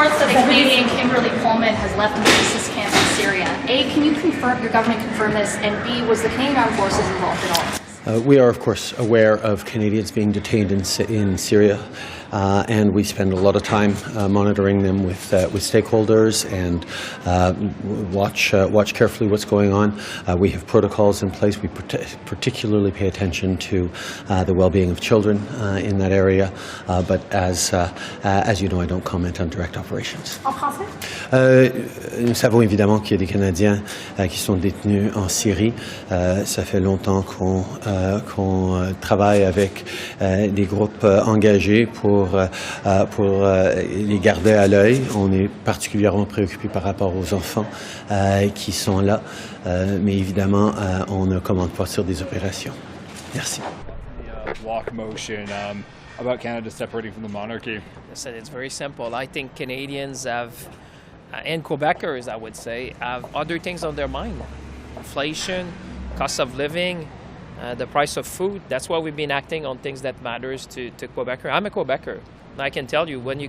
reports that the Canadian Kimberly Pullman has left an ISIS camp in Syria. A, can you confirm, your government confirm this? And B, was the Canadian Armed Forces involved in all of this? We are, of course, aware of Canadians being detained in Syria, and we spend a lot of time monitoring them with stakeholders and watch carefully what's going on. We have protocols in place. We particularly pay attention to the well-being of children in that area. But as you know, I don't comment on direct operations. En français? Nous savons évidemment qu'il y a des Canadiens qui sont détenus en Syrie. Ça fait longtemps qu'on travaille avec des groupes engagés pour les garder à l'œil. On est particulièrement préoccupé par rapport aux enfants qui sont là, mais évidemment, on ne commande pas sur des opérations. Merci. Block motion about Canada separating from the monarchy. Listen, it's very simple. I think Canadians have, and Quebecers, I would say, have other things on their mind. Inflation, cost of living, the price of food. That's why we've been acting on things that matters to Quebecers. I'm a Quebecer. And I can tell you, when you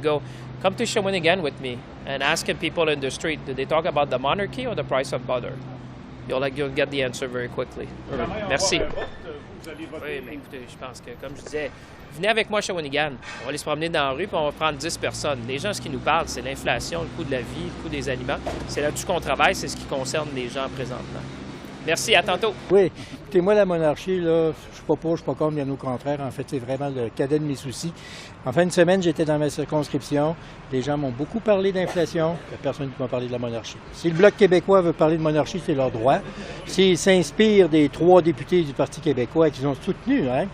come to Shawinigan with me and asking people in the street, do they talk about the monarchy or the price of butter? You'll get the answer very quickly. Merci. Oui, mais écoutez, je pense que, comme je disais, venez avec moi à Shawinigan. On va aller se promener dans la rue puis on va prendre 10 personnes. Les gens, ce qui nous parlent, c'est l'inflation, le coût de la vie, le coût des aliments. C'est là-dessus qu'on travaille, c'est ce qui concerne les gens présentement. Merci, à tantôt. Oui, écoutez, moi, la monarchie, là, je suis pas pour, je suis pas contre, bien au contraire. En fait, c'est vraiment le cadet de mes soucis. En fin de semaine, j'étais dans ma circonscription. Les gens m'ont beaucoup parlé d'inflation. Il n'y a personne qui m'a parlé de la monarchie. Si le Bloc québécois veut parler de monarchie, c'est leur droit. S'ils s'inspirent des 3 députés du Parti québécois qu'ils ont soutenus, hein,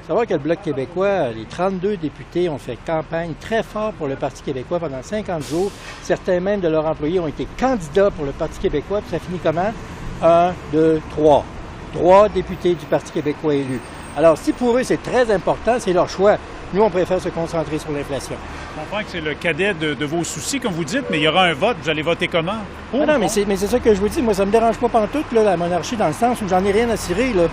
savoir que le Bloc québécois, les 32 députés ont fait campagne très fort pour le Parti québécois pendant 50 jours. Certains même de leurs employés ont été candidats pour le Parti québécois. Puis ça finit comment? 1, 2, 3. 3 députés du Parti québécois élus. Alors, si pour eux, c'est très important, c'est leur choix. Nous, on préfère se concentrer sur l'inflation. Je comprends que c'est le cadet de vos soucis, comme vous dites, mais il y aura un vote. Vous allez voter comment? Non, mais c'est ça que je vous dis. Moi, ça me dérange pas pantoute, là, la monarchie, dans le sens où j'en ai rien à cirer, là.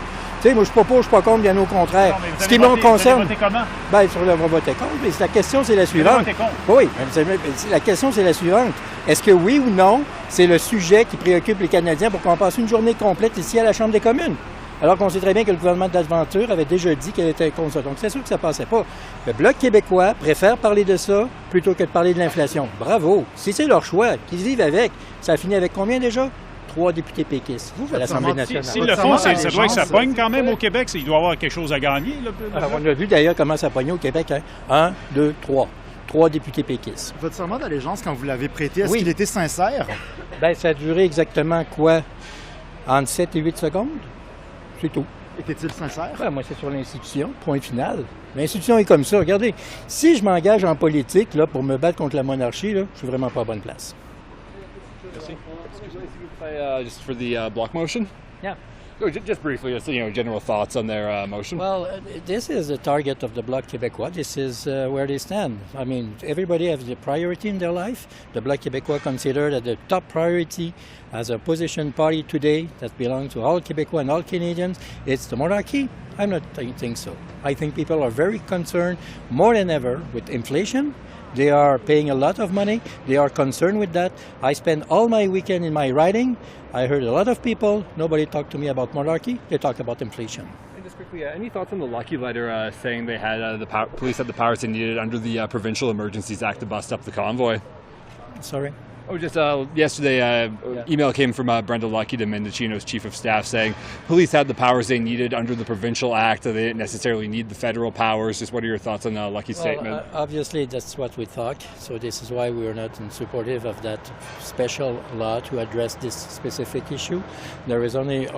Tu sais, moi, je suis pas pour, je suis pas contre, bien au contraire. Non, ce qui me concerne... Vous allez voter comment? Bien, sur le on va voter contre. Mais la question, c'est la suivante. Vous allez voter contre? Oui, la question, c'est la suivante. Est-ce que oui ou non, c'est le sujet qui préoccupe les Canadiens pour qu'on passe une journée complète ici à la Chambre des communes? Alors qu'on sait très bien que le gouvernement d'Aventure avait déjà dit qu'elle était contre ça. Donc, c'est sûr que ça passait pas. Le Bloc québécois préfère parler de ça plutôt que de parler de l'inflation. Bravo! Si c'est leur choix, qu'ils vivent avec, ça a fini avec combien déjà? 3 députés péquistes à l'Assemblée nationale. S'ils le font, ça doit que ça pogne quand même au Québec. Il doit y avoir quelque chose à gagner. Alors, on a vu d'ailleurs comment ça pognait au Québec. Hein? 1, 2, 3. 3 députés péquistes. Votre serment d'allégeance, quand vous l'avez prêté, est-ce qu'il était sincère? Bien, ça a duré exactement quoi? Entre 7 et 8 secondes. C'est tout. Était-il sincère? Ben, moi, c'est sur l'institution, point final. L'institution est comme ça. Regardez, si je m'engage en politique là, pour me battre contre la monarchie, là, je suis vraiment pas à bonne place. Merci. Excusez-moi, if you could play just for the block motion? Yeah. Just briefly, just, general thoughts on their motion. Well, this is the target of the Bloc Québécois. This is where they stand. I mean, everybody has a priority in their life. The Bloc Québécois considered that the top priority as a opposition party today that belongs to all Québécois and all Canadians, it's the monarchy. I'm not think so. I think people are very concerned more than ever with inflation. They are paying a lot of money. They are concerned with that. I spend all my weekend in my riding. I heard a lot of people. Nobody talked to me about monarchy. They talked about inflation. And just quickly, any thoughts on the Lucky letter saying they had police had the powers they needed under the Provincial Emergencies Act to bust up the convoy? Sorry? Oh, just yesterday, email came from Brenda Lucky to Mendocino's chief of staff saying police had the powers they needed under the Provincial Act. They didn't necessarily need the federal powers. Just what are your thoughts on Lucky's statement? Obviously, that's what we thought. So this is why we are not supportive of that special law to address this specific issue. There is only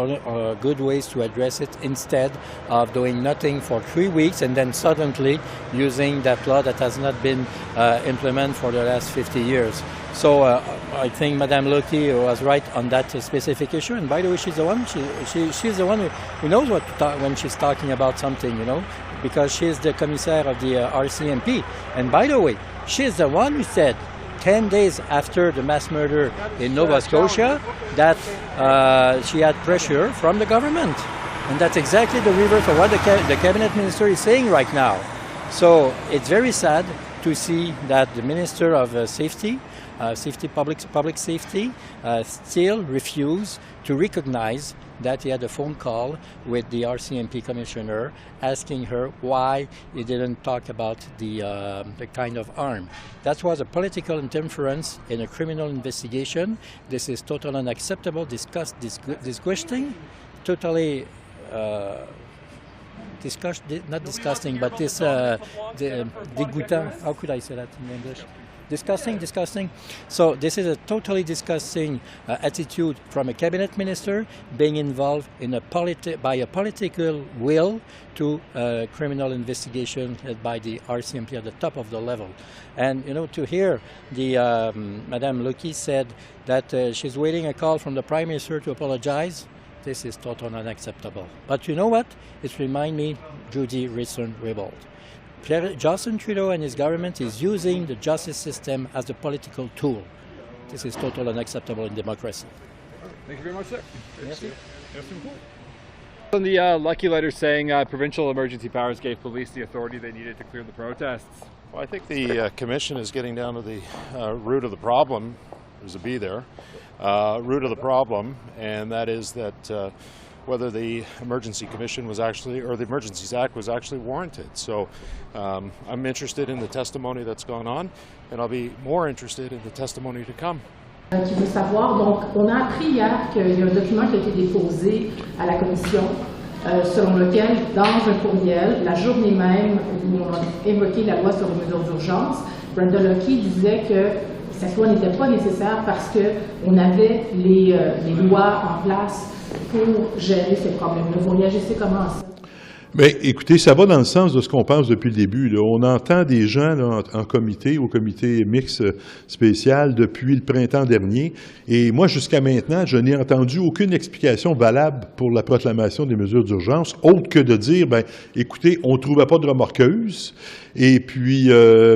good ways to address it instead of doing nothing for 3 weeks and then suddenly using that law that has not been implemented for the last 50 years. So I think Madame Lucky was right on that specific issue. And by the way, she's the one. She's the one who knows what to talk when she's talking about something, because she's the commissaire of the RCMP. And by the way, she's the one who said 10 days after the mass murder in Nova Scotia that she had pressure from the government. And that's exactly the reverse of what the cabinet minister is saying right now. So it's very sad to see that the Minister of Safety, Public Safety, still refused to recognize that he had a phone call with the RCMP commissioner asking her why he didn't talk about the kind of arm. That was a political interference in a criminal investigation. This is totally unacceptable, disgusting, totally not disgusting, but this dégoûtant. How could I say that in English? Disgusting. So this is a totally disgusting attitude from a cabinet minister being involved in by a political will to a criminal investigation by the RCMP at the top of the level. And to hear the Madame Lucky said that she's waiting a call from the Prime Minister to apologize. This is totally unacceptable. But you know what? It reminds me Judy Richardson-Raybould. Justin Trudeau and his government is using the justice system as a political tool. This is totally unacceptable in democracy. Thank you very much, sir. Merci. On the Lucky letter saying provincial emergency powers gave police the authority they needed to clear the protests. Well, I think the Commission is getting down to the root of the problem. There's a B there. Root of the problem, and that is that whether the Emergency Commission was actually, or the Emergencies Act was actually warranted. So I'm interested in the testimony that's gone on, and I'll be more interested in the testimony to come. Qui veut savoir, donc on a appris hier qu'il y a un document qui a été déposé à la Commission selon lequel, dans un courriel, la journée même où on a évoqué la loi sur les mesures d'urgence, Brenda Lucky disait que cette loi n'était pas nécessaire parce qu'on avait les lois en place pour gérer ces problèmes-là. Vous réagissez comment à ça? Bien, écoutez, ça va dans le sens de ce qu'on pense depuis le début. Là. On entend des gens là, en comité, au comité mixte spécial, depuis le printemps dernier. Et moi, jusqu'à maintenant, je n'ai entendu aucune explication valable pour la proclamation des mesures d'urgence, autre que de dire, bien, écoutez, on ne trouvait pas de remorqueuse, et puis,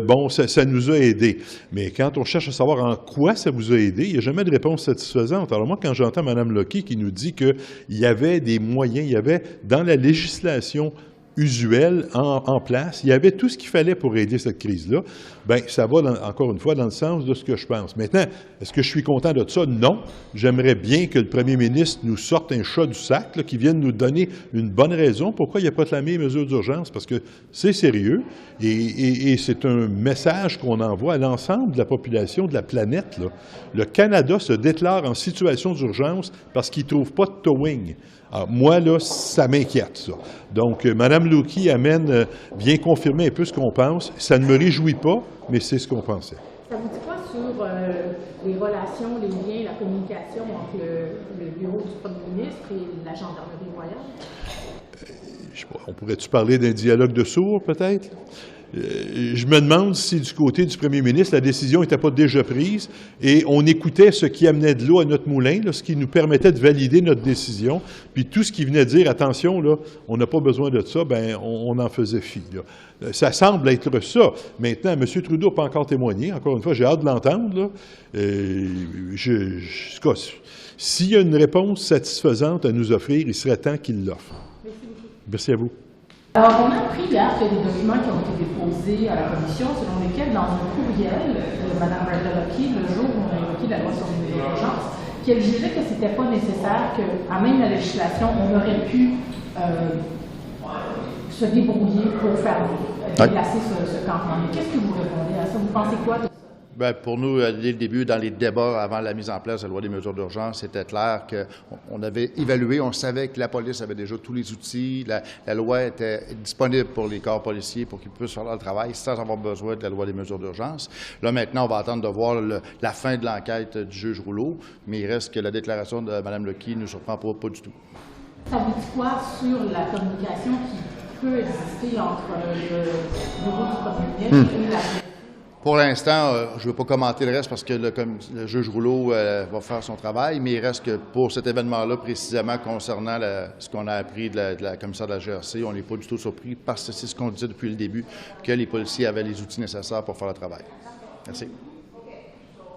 bon, ça nous a aidés. Mais quand on cherche à savoir en quoi ça vous a aidé, il n'y a jamais de réponse satisfaisante. Alors moi, quand j'entends Mme Lucky qui nous dit qu'il y avait des moyens, il y avait dans la législation usuelle en place, il y avait tout ce qu'il fallait pour aider cette crise-là, bien, ça va, encore une fois, dans le sens de ce que je pense. Maintenant, est-ce que je suis content de ça? Non. J'aimerais bien que le premier ministre nous sorte un chat du sac, là, qui vienne nous donner une bonne raison pourquoi il a proclamé les mesures d'urgence, parce que c'est sérieux et c'est un message qu'on envoie à l'ensemble de la population de la planète. Là. Le Canada se déclare en situation d'urgence parce qu'il ne trouve pas de towing. Alors, moi, là, ça m'inquiète, ça. Donc, Mme Lucky vient confirmer un peu ce qu'on pense. Ça ne me réjouit pas, mais c'est ce qu'on pensait. Ça vous dit quoi sur les relations, les liens, la communication entre le bureau du premier ministre et la Gendarmerie royale? Je sais pas, on pourrait-tu parler d'un dialogue de sourds, peut-être? Je me demande si du côté du premier ministre, la décision n'était pas déjà prise et on écoutait ce qui amenait de l'eau à notre moulin, là, ce qui nous permettait de valider notre décision. Puis tout ce qui venait de dire, attention, là, on n'a pas besoin de ça, bien, on en faisait fi. Là. Ça semble être ça. Maintenant, M. Trudeau n'a pas encore témoigné. Encore une fois, j'ai hâte de l'entendre. S'il y a une réponse satisfaisante à nous offrir, il serait temps qu'il l'offre. Merci à vous. Alors, on a appris hier qu'il y a des documents qui ont été déposés à la Commission selon lesquels, dans un courriel de Mme Brenda Lucky, le jour où on a évoqué la loi sur les mesures d'urgence, qu'elle jugeait que ce n'était pas nécessaire, qu'à même la législation, on aurait pu se débrouiller pour faire déplacer ce campement. Mais qu'est-ce que vous répondez à ça? Vous pensez quoi de ça? Bien, pour nous, dès le début, dans les débats avant la mise en place de la loi des mesures d'urgence, c'était clair qu'on avait évalué, on savait que la police avait déjà tous les outils, la loi était disponible pour les corps policiers pour qu'ils puissent faire leur travail sans avoir besoin de la loi des mesures d'urgence. Là, maintenant, on va attendre de voir la fin de l'enquête du juge Rouleau, mais il reste que la déclaration de Mme Lucky ne nous surprend pas du tout. Ça vous dit quoi sur la communication qui peut exister entre le bureau du premier ministre et la... Pour l'instant, je ne veux pas commenter le reste parce que le juge Rouleau va faire son travail, mais il reste que pour cet événement-là, précisément concernant ce qu'on a appris de la commissaire de la GRC, on n'est pas du tout surpris parce que c'est ce qu'on disait depuis le début, que les policiers avaient les outils nécessaires pour faire le travail. Merci.